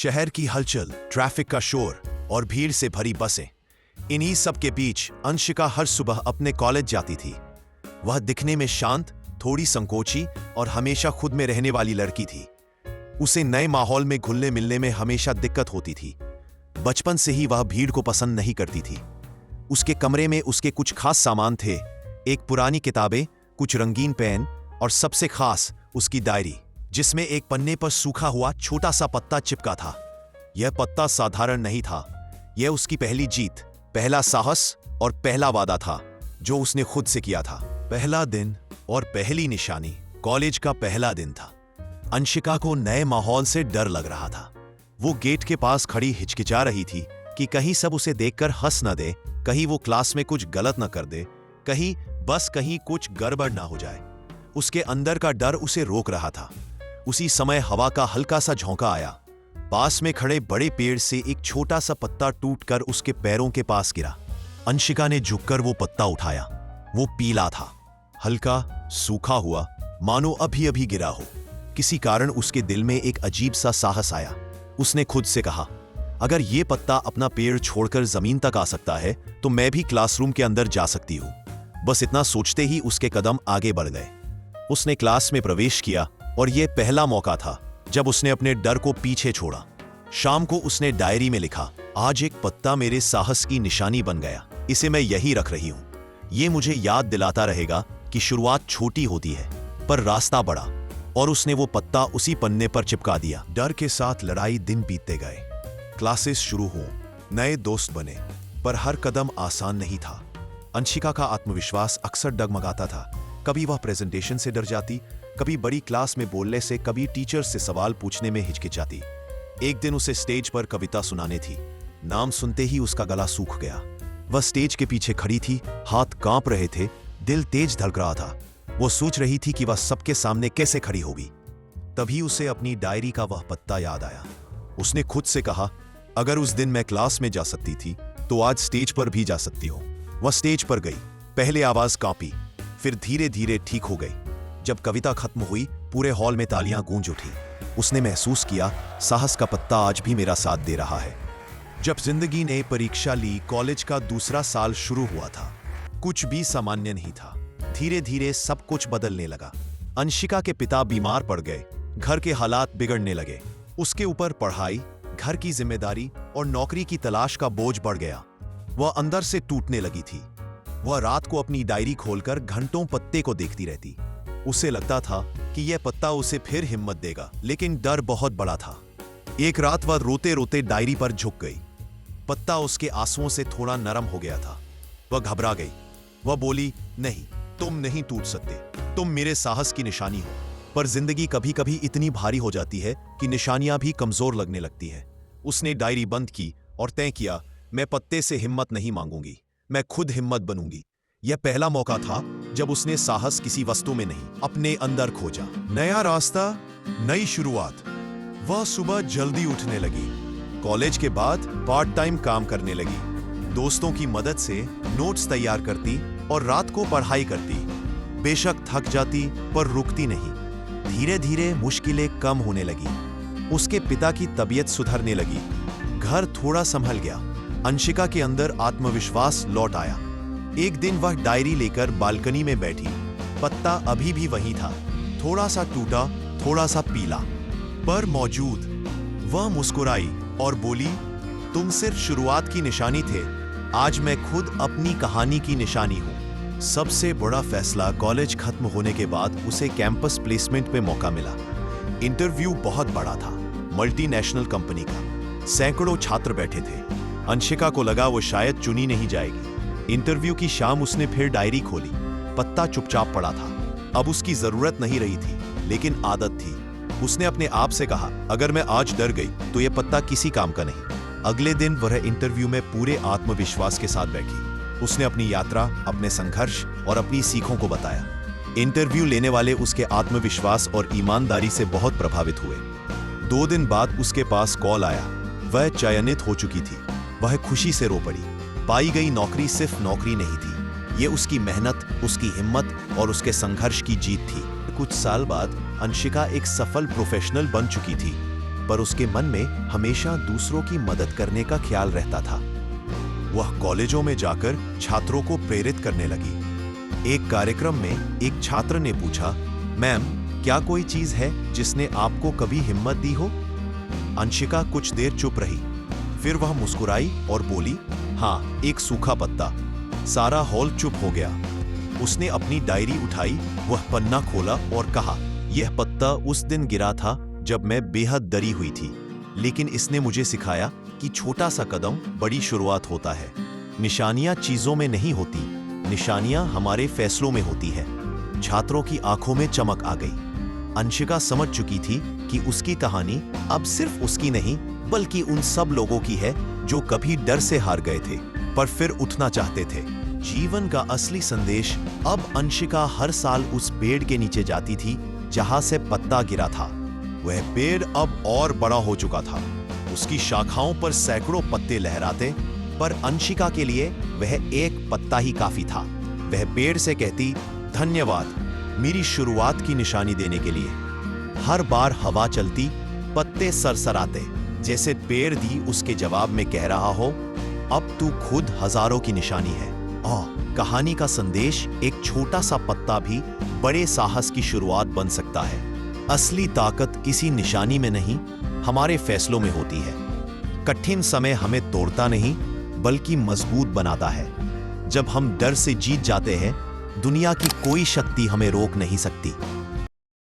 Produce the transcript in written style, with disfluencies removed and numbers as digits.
शहर की हलचल, ट्रैफिक का शोर और भीड़ से भरी बसें, इन्हीं सब के बीच अंशिका हर सुबह अपने कॉलेज जाती थी। वह दिखने में शांत, थोड़ी संकोची और हमेशा खुद में रहने वाली लड़की थी। उसे नए माहौल में घुलने मिलने में हमेशा दिक्कत होती थी। बचपन से ही वह भीड़ को पसंद नहीं करती थी। उसके कमरे में उसके कुछ खास सामान थे, एक पुरानी किताबें, कुछ रंगीन पेन और सबसे खास उसकी डायरी, जिसमें एक पन्ने पर सूखा हुआ छोटा सा पत्ता चिपका था। यह पत्ता साधारण नहीं था, यह उसकी पहली जीत, पहला साहस और पहला वादा था जो उसने खुद से किया था। पहला दिन और पहली निशानी, कॉलेज का पहला दिन था। अंशिका को नए माहौल से डर लग रहा था। वो गेट के पास खड़ी हिचकिचा रही थी कि कहीं सब उसे देखकर हंस न दे, कहीं वो क्लास में कुछ गलत न कर दे, कहीं कुछ गड़बड़ ना हो जाए। उसके अंदर का डर उसे रोक रहा था। उसी समय हवा का हल्का सा झोंका आया। पास में खड़े बड़े पेड़ से एक छोटा सा पत्ता टूटकर उसके पैरों के पास गिरा। अंशिका ने झुककर वो पत्ता उठाया। वो पीला था, हल्का, सूखा हुआ, मानो अभी अभी गिरा हो। किसी कारण उसके दिल में एक अजीब सा साहस आया। उसने खुद से कहा, अगर ये पत्ता अपना पेड़ छोड़कर जमीन तक आ सकता है तो मैं भी क्लासरूम के अंदर जा सकती हूं। बस इतना सोचते ही उसके कदम आगे बढ़ गए। उसने क्लास में प्रवेश किया और यह पहला मौका था जब उसने अपने डर को पीछे छोड़ा। शाम को उसने डायरी में लिखा, आज एक पत्ता मेरे साहस की निशानी बन गया, इसे मैं यही रख रही हूं। यह मुझे याद दिलाता रहेगा कि शुरुआत छोटी होती है पर रास्ता बड़ा। और उसने वो पत्ता उसी पन्ने पर चिपका दिया। डर के साथ लड़ाई दिन बीतते गए। क्लासेस शुरू हुए, नए दोस्त बने, पर हर कदम आसान नहीं था। अंशिका का आत्मविश्वास अक्सर डगमगाता था। कभी वह प्रेजेंटेशन से डर जाती, कभी बड़ी क्लास में बोलने से, कभी टीचर से सवाल पूछने में हिचकिचाती। एक दिन उसे स्टेज पर कविता सुनानी थी। नाम सुनते ही उसका गला सूख गया। वह स्टेज के पीछे खड़ी थी, हाथ कांप रहे थे, दिल तेज धड़क रहा था। वो सोच रही थी कि वह सबके सामने कैसे खड़ी होगी। तभी उसे अपनी डायरी का वह पत्ता याद आया। उसने खुद से कहा, अगर उस दिन मैं क्लास में जा सकती थी तो आज स्टेज पर भी जा सकती हूँ। वह स्टेज पर गई। पहले आवाज कांपी, फिर धीरे धीरे ठीक हो गई। जब कविता खत्म हुई, पूरे हॉल में तालियां गूंज उठी। उसने महसूस किया, साहस का पत्ता आज भी मेरा साथ दे रहा है। जब जिंदगी ने परीक्षा ली, कॉलेज का दूसरा साल शुरू हुआ था। कुछ भी सामान्य नहीं था। धीरे धीरे सब कुछ बदलने लगा। अंशिका के पिता बीमार पड़ गए, घर के हालात बिगड़ने लगे। उसके ऊपर पढ़ाई, घर की जिम्मेदारी और नौकरी की तलाश का बोझ बढ़ गया। वह अंदर से टूटने लगी थी। वह रात को अपनी डायरी खोलकर घंटों पत्ते को देखती रहती। उसे लगता था कि यह पत्ता उसे फिर हिम्मत देगा, लेकिन डर बहुत बड़ा था। एक रात वह रोते रोते डायरी पर झुक गई। पत्ता उसके आंसुओं से थोड़ा नरम हो गया था। वह घबरा गई। वह बोली, नहीं, तुम नहीं टूट सकते, तुम मेरे साहस की निशानी हो। पर जिंदगी कभी कभी इतनी भारी हो जाती है कि निशानियां भी कमजोर लगने लगती है। उसने डायरी बंद की और तय किया, मैं पत्ते से हिम्मत नहीं मांगूंगी, मैं खुद हिम्मत बनूंगी। यह पहला मौका था जब उसने साहस किसी वस्तु में नहीं, अपने अंदर खोजा। नया रास्ता, नई शुरुआत। वह सुबह जल्दी उठने लगी। कॉलेज के बाद पार्ट टाइम काम करने लगी। दोस्तों की मदद से नोट्स तैयार करती और रात को पढ़ाई करती। बेशक थक जाती पर रुकती नहीं। धीरे धीरे मुश्किलें कम होने लगी। उसके पिता की तबीयत सुधरने लगी। घर थोड़ा संभल गया। अंशिका के अंदर आत्मविश्वास लौट आया। एक दिन वह डायरी लेकर बालकनी में बैठी। पत्ता अभी भी वही था, थोड़ा सा टूटा, थोड़ा सा पीला, पर मौजूद। वह मुस्कुराई और बोली, तुम सिर्फ शुरुआत की निशानी थे, आज मैं खुद अपनी कहानी की निशानी हूं। सबसे बड़ा फैसला, कॉलेज खत्म होने के बाद उसे कैंपस प्लेसमेंट पे मौका मिला। इंटरव्यू बहुत बड़ा था, मल्टीनेशनल कंपनी का। सैकड़ों छात्र बैठे थे। अंशिका को लगा वो शायद चुनी नहीं जाएगी। इंटरव्यू की शाम उसने फिर डायरी खोली। पत्ता चुपचाप पड़ा था। अब उसकी जरूरत नहीं रही थी, लेकिन आदत थी। उसने अपने आप से कहा, अगर मैं आज डर गई तो यह पत्ता किसी काम का नहीं। अगले दिन वह इंटरव्यू में पूरे आत्मविश्वास के साथ बैठी। उसने अपनी यात्रा, अपने संघर्ष और अपनी सीखों को बताया। इंटरव्यू लेने वाले उसके आत्मविश्वास और ईमानदारी से बहुत प्रभावित हुए। 2 दिन बाद उसके पास कॉल आया। वह चयनित हो चुकी थी। वह खुशी से रो पड़ी। पाई गई नौकरी सिर्फ नौकरी नहीं थी, ये उसकी मेहनत, उसकी हिम्मत और उसके संघर्ष की जीत थी। कुछ साल बाद अंशिका एक सफल प्रोफेशनल बन चुकी थी। पर उसके मन में हमेशा दूसरों की मदद करने का ख्याल रहता था। वह कॉलेजों में जाकर छात्रों को प्रेरित करने लगी। एक कार्यक्रम में एक छात्र ने पूछा, मैम, क्या कोई चीज है जिसने आपको कभी हिम्मत दी हो? अंशिका कुछ देर चुप रही, फिर वह मुस्कुराई और बोली, हाँ, एक सूखा पत्ता। सारा हॉल चुप हो गया। उसने अपनी डायरी उठाई, वह पन्ना खोला और कहा, यह पत्ता उस दिन गिरा था जब मैं बेहद डरी हुई थी, लेकिन इसने मुझे सिखाया कि छोटा सा कदम बड़ी शुरुआत होता है। निशानियां चीजों में नहीं होती, निशानियां हमारे फैसलों में होती है। छात्रों की आंखों में चमक आ गई। अंशिका समझ चुकी थी कि उसकी कहानी अब सिर्फ उसकी नहीं, बल्कि उन सब लोगों की है जो कभी डर से हार गए थे पर फिर उठना चाहते थे। जीवन का असली संदेश। अब अंशिका हर साल उस पेड़ के नीचे जाती थी जहां से पत्ता गिरा था। वह पेड़ अब और बड़ा हो चुका था। उसकी शाखाओं पर सैकड़ों पत्ते लहराते, पर अंशिका के लिए वह एक पत्ता ही काफी था। वह पेड़ से कहती, धन्यवाद मेरी शुरुआत की निशानी देने के लिए। हर बार हवा चलती, पत्ते सरसराते, जैसे पेड़ भी उसके जवाब में कह रहा हो, अब तू खुद हजारों की निशानी है। कहानी का संदेश, एक छोटा सा पत्ता भी बड़े साहस की शुरुआत बन सकता है। असली ताकत किसी निशानी में नहीं, हमारे फैसलों में होती है। कठिन समय हमें तोड़ता नहीं, बल्कि मजबूत बनाता है। जब हम डर से जीत जाते हैं, दुनिया की कोई शक्ति हमें रोक नहीं सकती।